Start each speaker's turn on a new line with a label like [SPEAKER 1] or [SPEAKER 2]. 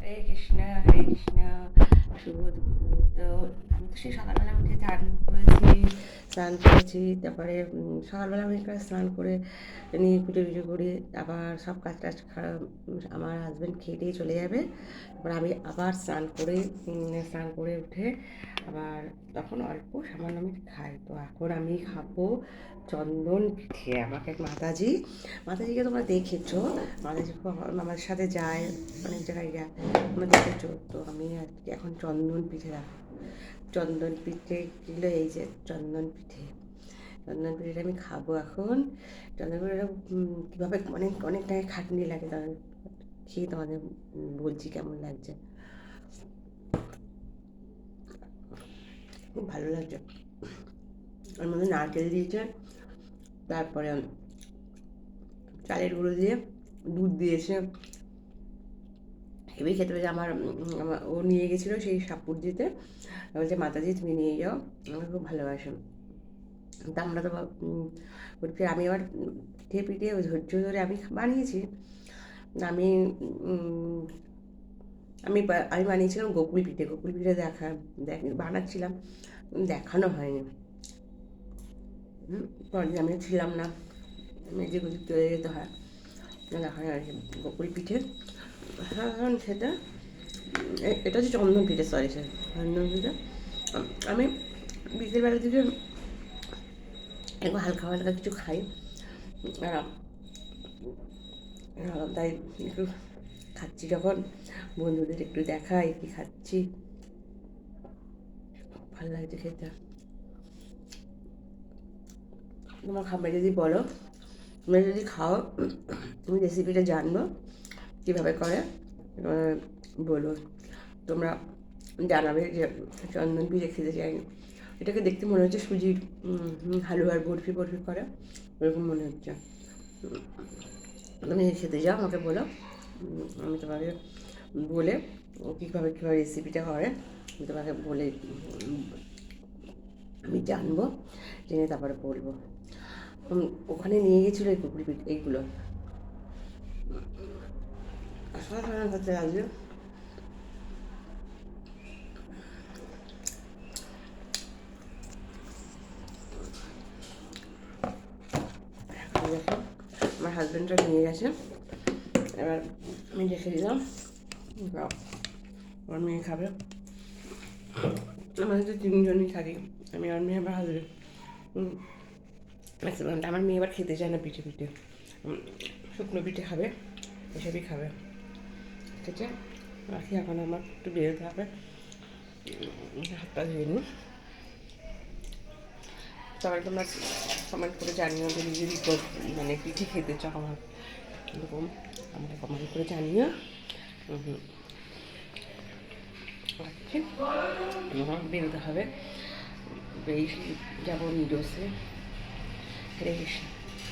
[SPEAKER 1] হরে কৃষ্ণ, শুভ দুপুর। তো আমি তো সেই সকালবেলা উঠে স্নান করেছি, তারপরে সকালবেলা আমি একটা স্নান করে নিয়ে পুজো টুজো করি, আবার সব কাজ টাজ আমার হাজব্যান্ড খেয়ে দিয়ে চলে যাবে। তারপর আমি আবার স্নান করে উঠে আবার তখন অল্প সামান্য আমি খাই। তো এখন আমি খাবো চন্দন পিঠে। আমাকে এক মাতাজিকে তোমরা দেখেছো, মাতাজি আমার সাথে যায়, অনেক জায়গায় যায়, তোমরা দেখেছো। তো আমি আজকে এখন চন্দন পিঠে রাখবো। চন্দন পিঠে কিলো, এই যে চন্দন পিঠেটা আমি খাবো এখন। চন্দন পিঠেটা কীভাবে অনেক অনেকটাই খাটনি লাগে, তাহলে খেয়ে তোমাদের বলছি কেমন লাগছে। খুব ভালো লাগছে। ওর মধ্যে নারকেল দিয়েছে, তারপরে চালের গুঁড়ো দিয়ে দুধ দিয়েছে, হেবি খেতে পেয়েছে। ও নিয়ে গেছিলো সেই সাপুর দিতে, বলছে মাতাজি তুমি নিয়ে যাও, আমাকে খুব ভালোবাসো। তা আমরা তো ফির আমি আবার পিঠে পিঠে ধৈর্য ধরে আমি বানিয়েছি। আমি আমি আমি বানিয়েছিলাম গোকুল পিঠে বানাচ্ছিলাম, দেখানো হয়নি। পরে আমি ছিলাম না, মেজে গুজে চলে যেতে হয়, দেখা হয় আর কি। গোকুল পিঠে সাধারণ সেটা, এটা হচ্ছে চন্দন পিঠে, সরি চন্দন পিঠে। আমি বিকেলবেলার দিকে একটু হালকা হালকা কিছু খাই, আর তাই একটু খাচ্ছি, যখন বন্ধুদের একটু দেখাই কি খাচ্ছি, ভালো লাগছে খেতে। তোমার খাবার যদি বলো, তুমি যদি খাও, তুমি রেসিপিটা জানবো কীভাবে করে, বলো। তোমরা জানাবে যে চন্দন পিঠে খেতে চাই। এটাকে দেখতে মনে হচ্ছে সুজির হালুয়ার বরফি করে, ওরকম মনে হচ্ছে। তুমি খেতে যাও, আমাকে বলো, আমি তোমাকে বলে কীভাবে রেসিপিটা করে আমি তোমাকে বলে আমি জানবো, জেনে তারপরে বলবো। ওখানে নিয়ে গেছিলো এই কুকুরি পিঠ, এইগুলো অসাধারণ হতে লাগছে। দেখো আমার হাজব্যান্ডরা নিয়ে গেছে, এবার আমি রেখে দিলাম, আমার মেয়ে খাবে। আমাদের তো তিনজনই থাকি, আমি আর মেয়ে আবার হাজব্যান্ড। ম্যাক্সিমামটা আমার মেয়ে আবার খেতে চায় না পিঠে শুকনো পিঠে খাবে, এসবই খাবে। ঠিক আছে, রাখি, এখন আমার একটু বেরোতে হবে, হাতটা ধুয়ে নিই। সবাই তোমরা কমেন্ট করে জানিও যদি যদি মানে পিঠে খেতে চাও আমার এরকম, আমাকে কমেন্ট করে জানিও। রাখছি, বেরোতে হবে, বেরিয়ে যাবো নিডোসে। হরে কৃষ্ণ।